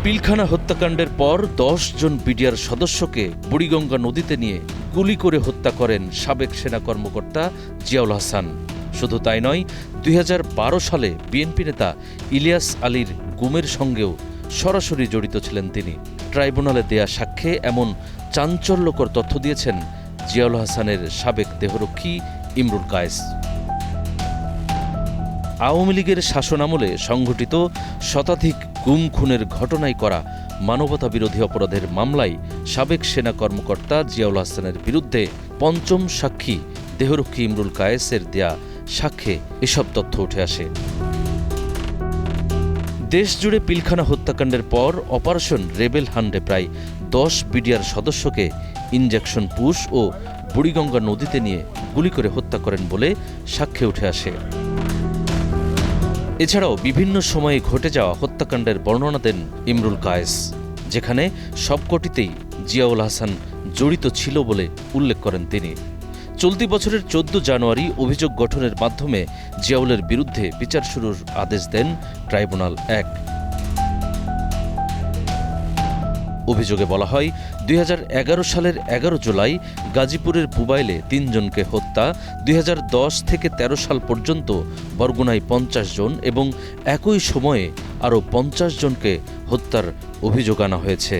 পিলখানা হত্যাকাণ্ডের পর ১০ জন বিডিআর সদস্যকে বুড়িগঙ্গা নদীতে নিয়ে গুলি করে হত্যা করেন সাবেক সেনা কর্মকর্তা জিয়াউল হাসান। শুধু তাই নয়, ২০১২ সালে বিএনপি নেতা ইলিয়াস আলীর গুমের সঙ্গেও সরাসরি জড়িত ছিলেন তিনি। ট্রাইব্যুনালে দেয়া সাক্ষ্যে এমন চাঞ্চল্যকর তথ্য দিয়েছেন জিয়াউল হাসানের সাবেক দেহরক্ষী ইমরুল কায়েস। আওয়ামী লীগের শাসনামলে সংঘটিত শতাধিক গুম খুনের ঘটনায় করা মানবতাবিরোধী অপরাধের মামলায় সাবেক সেনা কর্মকর্তা জিয়াউল হাসানের বিরুদ্ধে পঞ্চম সাক্ষী দেহরক্ষী ইমরুল কায়েসের দেয়া সাক্ষ্যে এসব তথ্য উঠে আসে। দেশজুড়ে পিলখানা হত্যাকাণ্ডের পর অপারেশন রেবেল হান্ডে প্রায় ১০ বিডিআর সদস্যকে ইনজেকশন পুশ ও বুড়িগঙ্গা নদীতে নিয়ে গুলি করে হত্যা করেন বলে সাক্ষ্যে উঠে আসে। এছাড়াও বিভিন্ন সময়ে ঘটে যাওয়া হত্যাকাণ্ডের বর্ণনা দেন ইমরুল কায়েস, যেখানে সবকটিতেই জিয়াউল হাসান জড়িত ছিল বলে উল্লেখ করেন তিনি। চলতি বছরের ১৪ জানুয়ারি অভিযোগ গঠনের মাধ্যমে জিয়াউলের বিরুদ্ধে বিচার শুরুর আদেশ দেন ট্রাইব্যুনাল ১। অভিযোগে বলা হয়, ২০১১ সালের ১১ জুলাই গাজীপুরের পুবাইলে ৩ জনকে হত্যা, ২০১০ থেকে ১৩ সাল পর্যন্ত বরগুনায় ৫০ জন এবং একই সময়ে আরও ৫০ জনকে হত্যার অভিযোগ আনা হয়েছে।